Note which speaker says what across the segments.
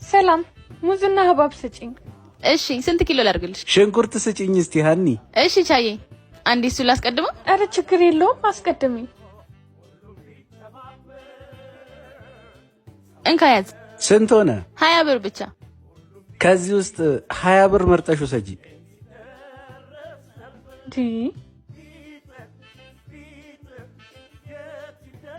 Speaker 1: ሰላም ሙዝና ሀባብ ስጪኝ።
Speaker 2: እሺ ስንት ኪሎ ላድርግልሽ?
Speaker 3: ሽንኩርት ስጪኝ እስቲ ሀኒ።
Speaker 2: እሺ ቻዬ አንዴ እሱ ላስቀድመው?
Speaker 1: አረ ችግር የለውም አስቀድሚ።
Speaker 2: እንካያዝ።
Speaker 3: ስንት ሆነ?
Speaker 2: 20 ብር ብቻ።
Speaker 3: ከዚህ ውስጥ 20 ብር መርጠሽ ሰጂ።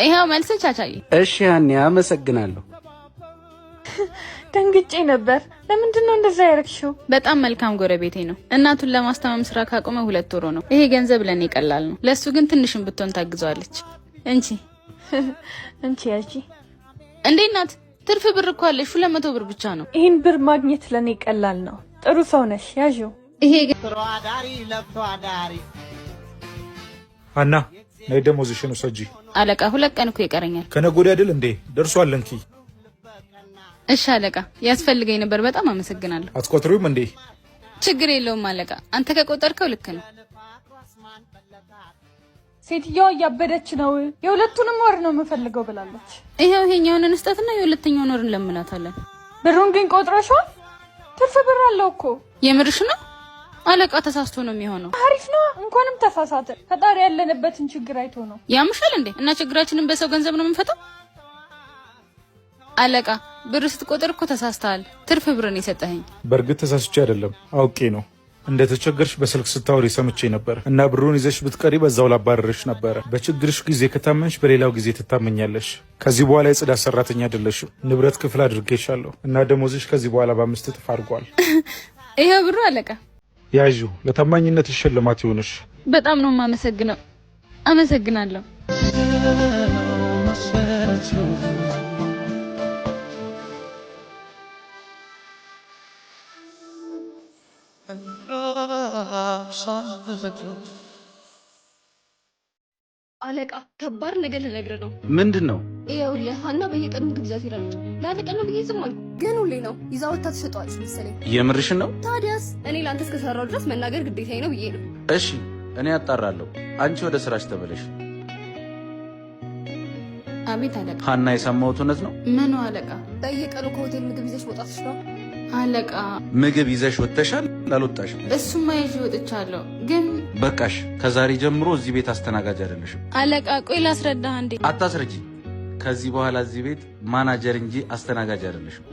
Speaker 2: ይሄው መልስ ቻቻዬ።
Speaker 3: እሺ ሀኒ አመሰግናለሁ።
Speaker 1: ደንግጬ ነበር። ለምንድን ነው እንደዛ ያረክሽው?
Speaker 2: በጣም መልካም ጎረቤቴ ነው። እናቱን ለማስተማም ስራ ካቆመ 2 ወር ነው። ይሄ ገንዘብ ለኔ ቀላል ነው፣ ለሱ ግን ትንሽም ብትሆን ታግዘዋለች።
Speaker 1: እንቺ ያጂ
Speaker 2: እንዴ እናት ትርፍ ብር እኮ አለሽ። 200 ብር ብቻ ነው።
Speaker 1: ይሄን ብር ማግኘት ለኔ ቀላል ነው። ጥሩ ሰው ነሽ። ያዢው።
Speaker 2: ይሄ
Speaker 4: አና ነይ ደሞዝሽን ውሰጂ።
Speaker 2: አለቃ 2 ቀን እኮ ይቀረኛል።
Speaker 4: ከነገ ወዲያ አይደል እንዴ? ደርሷል እንኪ።
Speaker 2: እሺ አለቃ ያስፈልገኝ ነበር። በጣም አመሰግናለሁ።
Speaker 4: አትቆጥሩም እንዴ?
Speaker 2: ችግር የለውም አለቃ፣ አንተ ከቆጠርከው ልክ ነው።
Speaker 1: ሴትዮዋ እያበደች ነው። የሁለቱንም ወር ነው የምፈልገው ብላለች።
Speaker 2: ይሄኛውን እንስጣትና የሁለተኛውን ወር እንለምናታለን።
Speaker 1: ብሩን ግን ቆጥረሽዋል? ትርፍ ብር አለው እኮ።
Speaker 2: የምርሽ ነው? አለቃ ተሳስቶ ነው የሚሆነው።
Speaker 1: አሪፍ ነው። እንኳንም ተሳሳተ። ፈጣሪ ያለንበትን ችግር አይቶ ነው።
Speaker 2: ያምሻል እንዴ? እና ችግራችንን በሰው ገንዘብ ነው የምንፈታው? አለቃ ብር ስትቆጥር እኮ ተሳስተሃል። ትርፍ ብርን የሰጠኸኝ።
Speaker 4: በእርግጥ ተሳስቼ አይደለም አውቄ ነው። እንደተቸገርሽ በስልክ ስታወሪ ሰምቼ ነበር እና ብሩን ይዘሽ ብትቀሪ በዛው ላባረርሽ ነበረ። በችግርሽ ጊዜ ከታመንሽ በሌላው ጊዜ ትታመኛለሽ። ከዚህ በኋላ የጽዳት ሰራተኛ አይደለሽም። ንብረት ክፍል አድርጌሻለሁ እና ደሞዝሽ ከዚህ በኋላ በ5 እጥፍ አድርጓል።
Speaker 2: ይሄ ብሩ አለቃ
Speaker 4: ያዡ። ለታማኝነትሽ ሽልማት ይሁንሽ።
Speaker 2: በጣም ነው የማመሰግነው። አመሰግናለሁ።
Speaker 5: አለቃ ከባድ ነገር ልነግርህ ነው።
Speaker 3: ምንድን ነው?
Speaker 5: ይኸውልህ ሀና በየቀኑ ምግብ ይዛ ትሄዳለች። ለአንድ ቀን ነው ብዬ ዝም አልኩ፣ ግን ሁሌ ነው ይዛ ወጥታ ትሸጠዋለች መሰለኝ።
Speaker 3: የምርሽን ነው?
Speaker 5: ታዲያስ እኔ ለአንተ እስከሰራው ድረስ መናገር ግዴታዬ ነው ብዬ ነው።
Speaker 3: እሺ እኔ አጣራለሁ። አንቺ ወደ ስራሽ ተመለሽ።
Speaker 2: አቤት አለቃ።
Speaker 3: ሀና የሰማሁት እውነት ነው?
Speaker 2: ምኑ አለቃ?
Speaker 5: በየቀኑ ከሆቴል ምግብ ይዘሽ መውጣትሽ ነው
Speaker 2: አለቃ።
Speaker 3: ምግብ ይዘሽ ወጥተሻል? አልወጣሽም?
Speaker 2: እሱማ ይዤ ወጥቻለሁ፣ ግን
Speaker 3: በቃሽ። ከዛሬ ጀምሮ እዚህ ቤት አስተናጋጅ አይደለሽም።
Speaker 2: አለቃ ቆይ ላስረዳህ እንዴ።
Speaker 3: አታስረጂ። ከዚህ በኋላ እዚህ ቤት ማናጀር እንጂ አስተናጋጅ አይደለሽም።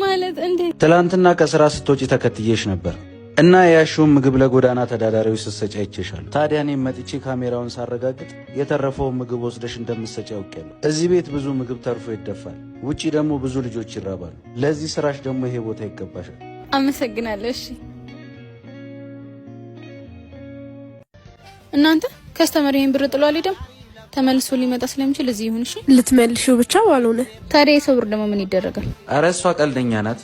Speaker 2: ማለት እንዴ?
Speaker 3: ትላንትና ከስራ ስትወጪ ተከትዬሽ ነበር እና የያሽውን ምግብ ለጎዳና ተዳዳሪዎች ስትሰጪ አይቼሻለሁ። ታዲያ እኔም መጥቼ ካሜራውን ሳረጋግጥ የተረፈውን ምግብ ወስደሽ እንደምትሰጪ አውቄያለሁ። እዚህ ቤት ብዙ ምግብ ተርፎ ይደፋል፣ ውጪ ደግሞ ብዙ ልጆች ይራባሉ። ለዚህ ስራሽ ደግሞ ይሄ ቦታ ይገባሻል።
Speaker 2: አመሰግናለሁ። እሺ እናንተ ከስተመር ይሄን ብር ጥሎ አልሄደም። ተመልሶ ሊመጣ ስለሚችል እዚህ ይሁን። እሺ
Speaker 1: ልትመልሺው ብቻ ባልሆነ።
Speaker 2: ታዲያ የሰው ብር ደግሞ ምን ይደረጋል?
Speaker 3: ኧረ እሷ ቀልደኛ ናት።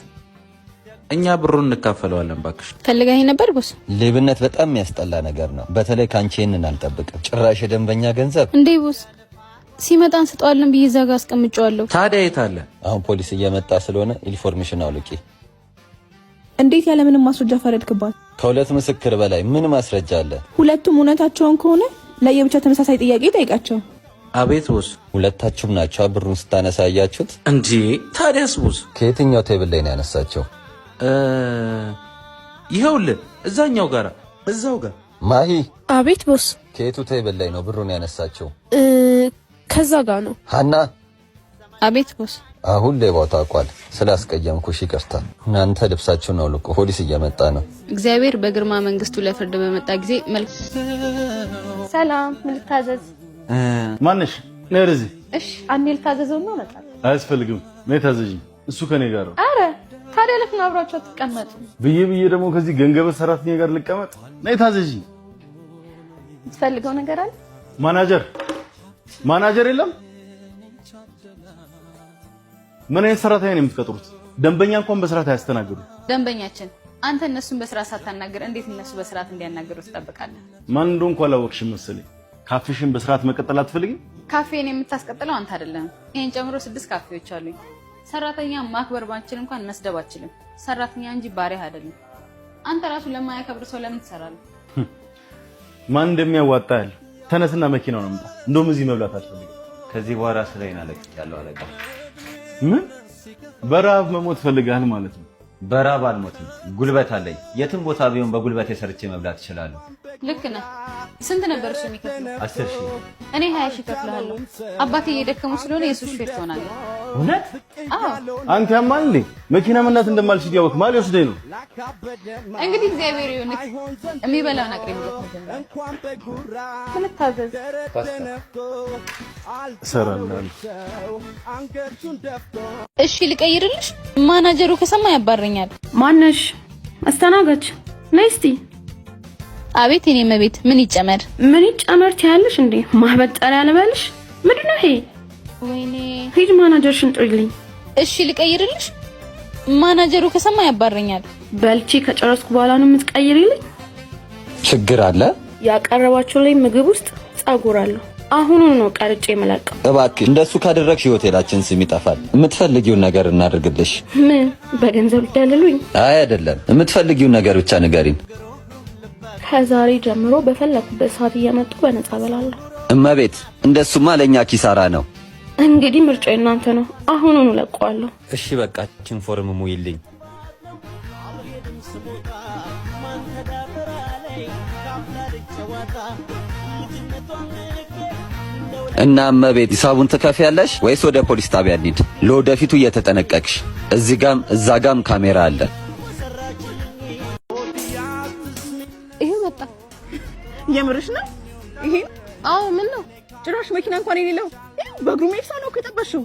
Speaker 3: እኛ ብሩን እንካፈለዋለን። ባክሽ
Speaker 2: ፈልገኸኝ ነበር ቦስ?
Speaker 6: ሌብነት በጣም የሚያስጠላ ነገር ነው። በተለይ ካንቺ ይሄንን አልጠብቅም። ጭራሽ የደንበኛ ገንዘብ
Speaker 2: እንዴ ቦስ? ሲመጣ እንሰጠዋለን ብዬ እዛ ጋር አስቀምጬዋለሁ።
Speaker 3: ታዲያ የት አለ?
Speaker 6: አሁን ፖሊስ እየመጣ ስለሆነ ኢንፎርሜሽን አውልቂ።
Speaker 7: እንዴት ያለምንም ማስረጃ ፈረድክባት?
Speaker 6: ከሁለት ምስክር በላይ ምን ማስረጃ አለ?
Speaker 7: ሁለቱም እውነታቸውን ከሆነ ለየብቻ ተመሳሳይ ጥያቄ ጠይቃቸው።
Speaker 3: አቤት ቦስ።
Speaker 6: ሁለታችሁም ናቸው ብሩን ስታነሳ ያያችሁት?
Speaker 3: እንዴ ታዲያስ ቦስ?
Speaker 6: ከየትኛው ቴብል ላይ ነው ያነሳቸው?
Speaker 3: ይኸውልህ እዛኛው ጋር እዛው ጋር።
Speaker 6: ማሂ።
Speaker 7: አቤት ቦስ።
Speaker 6: ከየቱ ቴብል ላይ ነው ብሩን ያነሳቸው?
Speaker 7: ከዛ ጋር ነው።
Speaker 6: ሀና።
Speaker 2: አቤት ቦስ።
Speaker 6: አሁን ሌባው ታውቋል። ስላስቀየምኩሽ ይቅርታ። እናንተ ልብሳችሁን አውልቁ፣ ፖሊስ እየመጣ ነው።
Speaker 2: እግዚአብሔር በግርማ መንግስቱ ለፍርድ በመጣ ጊዜ
Speaker 1: ሰላም ምን ልታዘዝ?
Speaker 8: ማነሽ? ነይ ወደዚህ።
Speaker 1: እሺ አንዴ ልታዘዘው ነው መጣ።
Speaker 8: አያስፈልግም። ነይ ታዘዥኝ። እሱ ከኔ ጋር ነው።
Speaker 1: አረ ታዲያ ለምን አብራችሁ አትቀመጡ?
Speaker 8: ብዬ ደግሞ ከዚህ ገንገበት ሰራተኛ ጋር ልቀመጥ? ነይ ታዘዥኝ።
Speaker 1: የምትፈልገው ነገር አለ?
Speaker 8: ማናጀር የለም? ምን አይነት ሰራተኛ ነው የምትቀጥሩት? ደንበኛ እንኳን በስርዓት አያስተናግዱ።
Speaker 2: ደንበኛችን አንተ እነሱን በስርዓት ሳታናገር እንዴት እነሱ በስርዓት እንዲያናገሩ ትጠብቃለህ?
Speaker 8: ማን እንደሆንኩ አላወቅሽም መሰለኝ። ካፌሽን በስርዓት መቀጠል አትፈልጊም?
Speaker 2: ካፌን የምታስቀጥለው አንተ አይደለም። ይሄን ጨምሮ 6 ካፌዎች አሉኝ። ሰራተኛ ማክበር ባንችል እንኳን መስደብ አችልም። ሰራተኛ እንጂ ባሪያ አይደለም። አንተ ራሱ ለማያከብር ሰው ለምን ትሰራለህ?
Speaker 8: ማን እንደሚያዋጣ ያለ ተነስና መኪናውን አምጣ። እንደውም እዚህ መብላት አትፈልግም።
Speaker 9: ከዚህ በኋላ ስራዬን አለቅቄያለሁ አለቃ።
Speaker 8: ምን? በረሃብ መሞት ፈልጋል ማለት ነው።
Speaker 6: በራብ አልሞትም፣ ጉልበት አለኝ። የትም ቦታ ቢሆን በጉልበቴ ሰርቼ መብላት እችላለሁ።
Speaker 2: ልክ ነህ። ስንት ነበር እሱ የሚከፍለው?
Speaker 6: 10,000።
Speaker 2: እኔ 20 ሺህ እከፍልሃለሁ። አባቴ እየደከሙ ስለሆነ የሱ ሹፌር ትሆናለህ።
Speaker 6: እውነት?
Speaker 2: አዎ።
Speaker 8: አንተ ያማል እንዴ? መኪና መንዳት እንደማልችል ያወቅ ማን ይወስደኝ ነው?
Speaker 2: እንግዲህ እግዚአብሔር ይሁን። የሚበላውን አቅርብለት መጀመሪያ። ምን ታዘዝ?
Speaker 8: እሰራለሁ።
Speaker 2: እሺ ልቀይርልሽ? ማናጀሩ ከሰማ ያባረኛል።
Speaker 5: ማነሽ? አስተናጋጅ ነይ እስቲ።
Speaker 2: አቤት የኔ መቤት፣ ምን ይጨመር?
Speaker 5: ምን ይጨመር ትያለሽ እንዴ? ማህበጠሪያ ልበልሽ? ምንድነው ይሄ?
Speaker 2: ወይኔ
Speaker 5: ሂድ ማናጀርሽን ጥሪልኝ።
Speaker 2: እሺ ልቀይርልሽ? ማናጀሩ ከሰማ ያባረኛል።
Speaker 5: በልቼ ከጨረስኩ በኋላ ነው የምትቀይሪልኝ?
Speaker 6: ችግር አለ?
Speaker 5: ያቀረባችሁልኝ ምግብ ውስጥ ጸጉር አለው። አሁኑ ነው ቀርጬ የምለቀው።
Speaker 6: እባክሽ እንደሱ ካደረግሽ ሆቴላችን ስም ይጠፋል። የምትፈልጊውን ነገር እናድርግልሽ።
Speaker 5: ምን በገንዘብ ልደልሉኝ?
Speaker 6: አይ አይደለም፣ የምትፈልጊውን ነገር ብቻ ንገሪን።
Speaker 5: ከዛሬ ጀምሮ በፈለኩበት ሰዓት እየመጡ በነፃ በላለሁ።
Speaker 6: እመቤት፣ እንደሱማ ለኛ ኪሳራ ነው።
Speaker 5: እንግዲህ ምርጫው እናንተ ነው። አሁኑኑ ለቀዋለሁ።
Speaker 6: እሺ በቃ ፎርም ሙይልኝ። እና እመቤት ሂሳቡን ትከፍያለሽ ወይስ ወደ ፖሊስ ጣቢያ እንሂድ? ለወደፊቱ እየተጠነቀቅሽ። እዚህ ጋም እዛ ጋም ካሜራ አለ።
Speaker 5: ይሄ መጣ።
Speaker 7: የምርሽ ነው ይሄ?
Speaker 5: አዎ። ምን ነው
Speaker 7: ጭራሽ መኪና እንኳን የሌለው በእግሩ ሜክሳ ነው ከጠበሽው።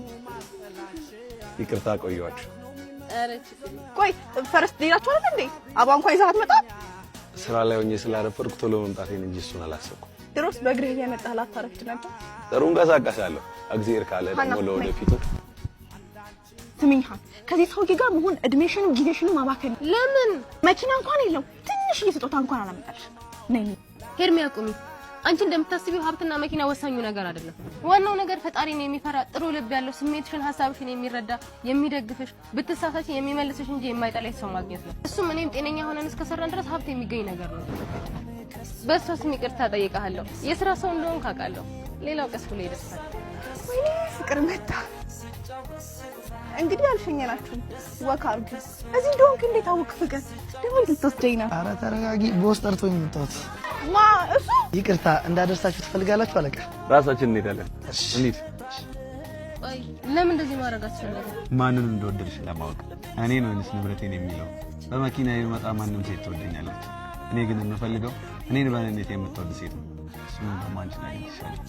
Speaker 8: ይቅርታ ቆየኋችሁ።
Speaker 7: ቆይ ፈረስት ሌላችሁ አይደል እንዴ? አባ እንኳን ይዘህ አትመጣም?
Speaker 8: ስራ ላይ ሆኜ ስላረፈርኩ ቶሎ መምጣቴን እንጂ እሱን አላሰብኩም።
Speaker 7: ድሮስ በእግርህ እየመጣህ ላታረፍድ ነበር።
Speaker 8: ጥሩ እንቀሳቀሳለሁ። እግዚአብሔር ካለ ደግሞ ለወደፊቱ።
Speaker 7: ስሚኝ ሀን፣ ከዚህ ሰውዬ ጋር መሆን እድሜሽንም ጊዜሽንም ማባከን።
Speaker 5: ለምን?
Speaker 7: መኪና እንኳን የለው፣ ትንሽ ስጦታ እንኳን አላመጣልሽ። ነይ
Speaker 5: ሄርሜ አቁሚ። አንቺ እንደምታስቢው ሀብትና መኪና ወሳኙ ነገር አይደለም። ዋናው ነገር ፈጣሪን የሚፈራ ጥሩ ልብ ያለው ስሜትሽን፣ ሀሳብሽን የሚረዳ የሚደግፍሽ፣ ብትሳሳች የሚመልስሽ እንጂ የማይጠላሽ ሰው ማግኘት ነው። እሱም እኔም ጤነኛ ሆነን እስከሰራን ድረስ ሀብት የሚገኝ ነገር ነው። በሷ ስም ይቅርታ ጠይቃለሁ። የሥራ ሰው እንደሆን ካውቃለሁ። ሌላው ቀስ ብሎ ይደርሳል።
Speaker 7: ወይኔ ፍቅር መጣ። እንግዲህ አልሸኘናችሁም። ወካ አርጉ። እዚህ እንደሆንክ እንዴት አወቅ? ፍቅር ደግሞ ልትወስደኝ ነው?
Speaker 9: ኧረ ተረጋጊ። ቦስ ጠርቶኝ የመጣሁት።
Speaker 7: ማ እሱ?
Speaker 9: ይቅርታ እንዳደርሳችሁ ትፈልጋላችሁ? አለቃ
Speaker 8: ራሳችን እንሄዳለን። እንሂድ።
Speaker 5: ቆይ ለምን እንደዚህ ማድረግ አስፈለገ?
Speaker 8: ማንን እንደወደድሽ ለማወቅ። እኔን ወይስ ንብረቴን የሚለው። በመኪና የሚመጣ ማንም ሴት ትወደኛለች። እኔ ግን የምፈልገው እኔን በእኔነት የምትወድ ሴት ነው። እሱን ደግሞ አንቺ ላይ ይሻላል።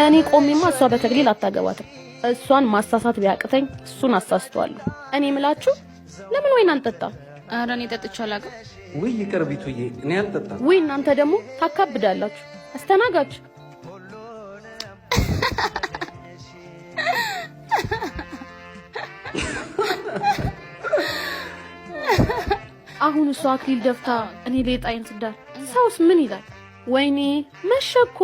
Speaker 5: እኔ ቆሜማ እሷ በተግሊል አታገባትም። እሷን ማሳሳት ቢያቅተኝ እሱን አሳስተዋለሁ። እኔ ምላችሁ ለምን ወይን አንጠጣም?
Speaker 2: ኧረ እኔ ጠጥቼ አላውቅም።
Speaker 3: ውይ ይቅር ቢቱዬ፣ እኔ አልጠጣም።
Speaker 5: ውይ እናንተ ደግሞ ታካብዳላችሁ። አስተናጋጅ አሁን እሷ አክሊል ደፍታ እኔ ሌጣይን ስዳር ሰውስ ምን ይላል? ወይኔ መሸኮ።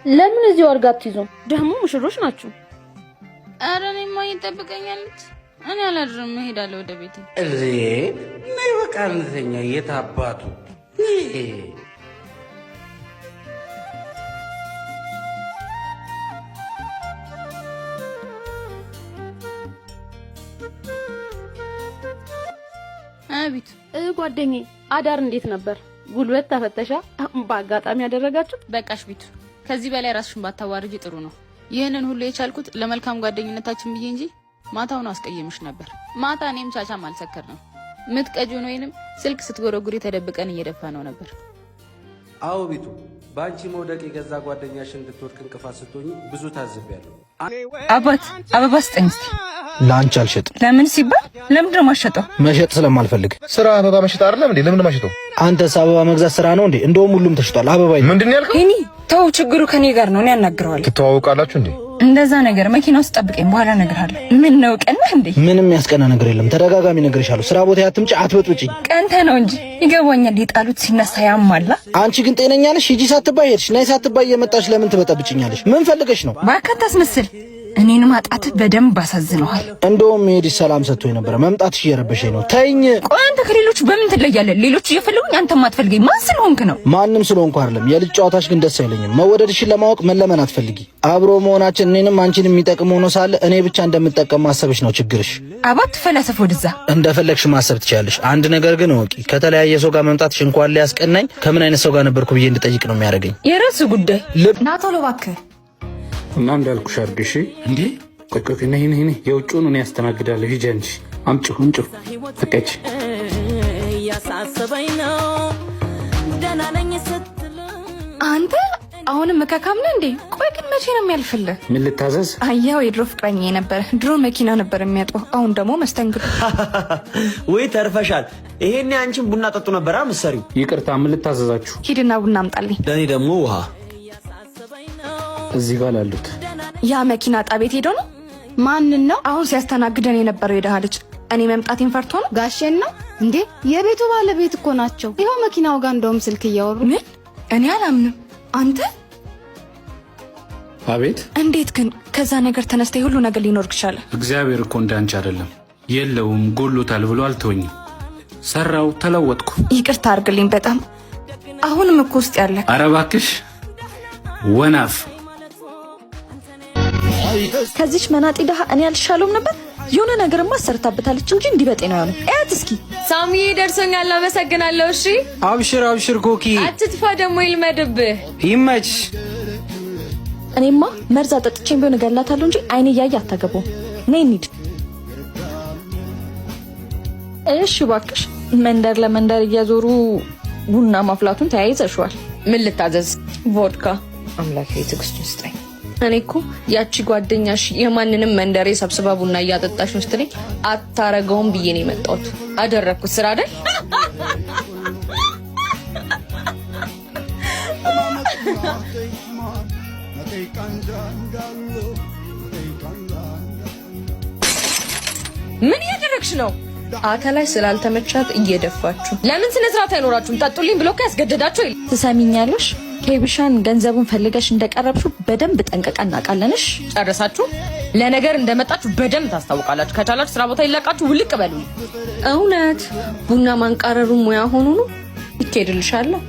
Speaker 5: ለምን እዚህ ወርጋ አትይዙም? ደግሞ ሙሽሮች ናችሁ።
Speaker 2: ኧረ እኔማ ይጠብቀኛለች። እኔ አላድርም፣ እሄዳለሁ ወደ ቤቴ።
Speaker 3: እሬ ነይ በቃ እንተኛ። የት አባቱ
Speaker 2: አቤት
Speaker 5: ጓደኛዬ፣ አዳር እንዴት ነበር? ጉልበት ተፈተሻ? በአጋጣሚ ያደረጋችሁት?
Speaker 2: በቃሽ ቢቱ፣ ከዚህ በላይ ራስሽን ባታዋርጂ ጥሩ ነው። ይህንን ሁሉ የቻልኩት ለመልካም ጓደኝነታችን ብዬ እንጂ ማታውን አስቀየምሽ ነበር። ማታ እኔም ቻቻም አልሰከር ነው ምትቀጁን ወይንም ስልክ ስትጎረጉሪ ተደብቀን እየደፋ ነው ነበር።
Speaker 3: አዎ ቢቱ፣ በአንቺ መውደቅ የገዛ ጓደኛሽ እንድትወድቅ እንቅፋት ስትሆኚ ብዙ ታዝቤያለሁ።
Speaker 1: አባት አበባ ስጠኝ እስቲ።
Speaker 9: ለአንቺ አልሸጥም።
Speaker 1: ለምን ሲባል ለምንድን ነው የማትሸጠው?
Speaker 9: መሸጥ ስለማልፈልግ።
Speaker 10: ስራ አበባ መሸጥ አይደለም እንዴ? ለምን ማሸጠው?
Speaker 9: አንተስ አበባ መግዛት ስራ ነው እንዴ? እንደውም ሁሉም ተሽጧል። አበባ
Speaker 10: ምንድን ያልከው?
Speaker 1: ሄኒ ተው፣ ችግሩ ከኔ ጋር ነው። እኔ ያናግረዋለሁ።
Speaker 10: ትተዋወቃላችሁ እንዴ?
Speaker 1: እንደዛ ነገር መኪና ውስጥ ጠብቀኝ፣ በኋላ እነግርሃለሁ። ምን ነው ቀናህ እንዴ?
Speaker 9: ምንም ያስቀና ነገር የለም። ተደጋጋሚ ነግሬሻለሁ። ስራ ቦታ አትምጪ፣ አትበጥብጪኝ።
Speaker 1: ቀንተ ነው እንጂ ይገባኛል። የጣሉት ሲነሳ ያማላ።
Speaker 9: አንቺ ግን ጤነኛ ነሽ? ሂጂ ሳትባይ ሄድሽ፣ ነይ ሳትባይ እየመጣሽ ለምን ትበጠብጭኛለሽ? ምን ፈልገሽ ነው?
Speaker 1: እባክህ አታስመስል።
Speaker 7: እኔን ማጣት በደንብ አሳዝነዋል።
Speaker 9: እንደውም ሄድሽ ሰላም ሰጥቶኝ ነበር። መምጣትሽ እየረበሸኝ ነው። ተይኝ።
Speaker 7: ቆይ አንተ ከሌሎች በምን ትለያለህ? ሌሎች እየፈለጉኝ አንተ ማትፈልገኝ ማን ስለሆንክ ነው?
Speaker 9: ማንም ስለሆንኩ አይደለም። የልጅ ጨዋታሽ ግን ደስ አይለኝም። መወደድሽን ለማወቅ መለመን አትፈልጊ። አብሮ መሆናችን እኔንም አንቺንም የሚጠቅም ሆኖ ሳለ እኔ ብቻ እንደምጠቀም ማሰብሽ ነው ችግርሽ።
Speaker 7: አባት ፈላሰፍ ወደዛ
Speaker 9: እንደፈለግሽ ማሰብ ትችያለሽ። አንድ ነገር ግን እወቂ፣ ከተለያየ ሰው ጋር መምጣትሽ እንኳን ሊያስቀናኝ ከምን አይነት ሰው ጋር ነበርኩ ብዬ እንድጠይቅ ነው የሚያደርገኝ።
Speaker 7: የራስ ጉዳይ ና ቶሎ እባክህ።
Speaker 4: እና እንዳልኩሽ አድርግሽ እንዴ። ቆይ ነይ የውጭውን እኔ ያስተናግዳለሁ። ሂጂ አንቺ አምጪው ፍቀች።
Speaker 7: አንተ አሁንም መካካም ነህ እንዴ? ቆይ ግን መቼ ነው የሚያልፍልህ?
Speaker 4: ምን ልታዘዝ?
Speaker 7: አያው የድሮ ፍቅረኛ ነበር። ድሮ መኪና ነበር የሚያጥበው፣ አሁን ደግሞ መስተንግዶ።
Speaker 11: ወይ ተርፈሻል። ይሄኔ አንቺን ቡና ጠጡ ነበር መሰሪው።
Speaker 4: ይቅርታ፣ ምን ልታዘዛችሁ?
Speaker 7: ሂድና ቡና አምጣልኝ።
Speaker 11: ለኔ ደግሞ ውሃ።
Speaker 4: እዚህ ጋር ላሉት
Speaker 7: ያ መኪና ጣቤት ሄዶ ነው። ማንን ነው አሁን ሲያስተናግደን የነበረው? የደሃ ልጅ እኔ መምጣቴን ፈርቶ ነው።
Speaker 12: ጋሼን ነው እንዴ? የቤቱ ባለቤት እኮ ናቸው። ይኸው መኪናው ጋር እንደውም ስልክ እያወሩ።
Speaker 7: ምን? እኔ አላምንም። አንተ?
Speaker 4: አቤት።
Speaker 7: እንዴት ግን ከዛ ነገር ተነስተ ሁሉ ነገር ሊኖር ይችላል?
Speaker 4: እግዚአብሔር እኮ እንዳንቺ አይደለም። የለውም ጎሎታል ብሎ አልተወኝም። ሰራው፣ ተለወጥኩ።
Speaker 7: ይቅርታ አድርግልኝ በጣም አሁንም እኮ ውስጥ ያለ።
Speaker 4: ኧረ እባክሽ ወናፍ።
Speaker 1: ከዚች መናጢ ደሃ እኔ አልሻለውም ነበር። የሆነ ነገርማ ሰርታበታለች እንጂ እንዲህ በጤና ነው። እያት እስኪ
Speaker 5: ሳሚዬ ደርሶኛል። አመሰግናለሁ። እሺ
Speaker 11: አብሽር ኮኪ።
Speaker 5: አትጥፋ ደግሞ ይልመድብህ።
Speaker 11: ይመች።
Speaker 1: እኔማ መርዛ ጠጥቼም ቢሆን እገላታለሁ እንጂ አይኔ እያየ አታገባውም። ነይ እንሂድ። እሺ እባክሽ። መንደር ለመንደር እያዞሩ ቡና ማፍላቱን ተያይዘሽዋል።
Speaker 5: ምን ልታዘዝ?
Speaker 1: ቮድካ።
Speaker 5: አምላኬ ትዕግስት ውስጠኝ። እኔ እኮ ያቺ ጓደኛሽ የማንንም መንደሬ ሰብስባ ቡና እያጠጣሽ ነው ስትለኝ አታረገውም ብዬ ነው የመጣሁት። አደረግኩት ስራ አይደል? ምን እያደረግሽ ነው? አተላይ ስላልተመቻት እየደፋችሁ። ለምን ስነ ስርዓት አይኖራችሁም? ጠጡልኝ ብሎ እኮ ያስገደዳችሁ።
Speaker 1: ትሰሚኛለሽ? ኬቢሻን ገንዘቡን ፈልገሽ እንደቀረብሽው በደንብ ጠንቀቃ እናውቃለንሽ።
Speaker 5: ጨረሳችሁ? ለነገር እንደመጣችሁ በደንብ ታስታውቃላችሁ። ከቻላችሁ ስራ ቦታ ይለቃችሁ ውልቅ በሉ። እውነት ቡና ማንቃረሩ ሙያ ሆኖ ነው። ይኬድልሻለሁ።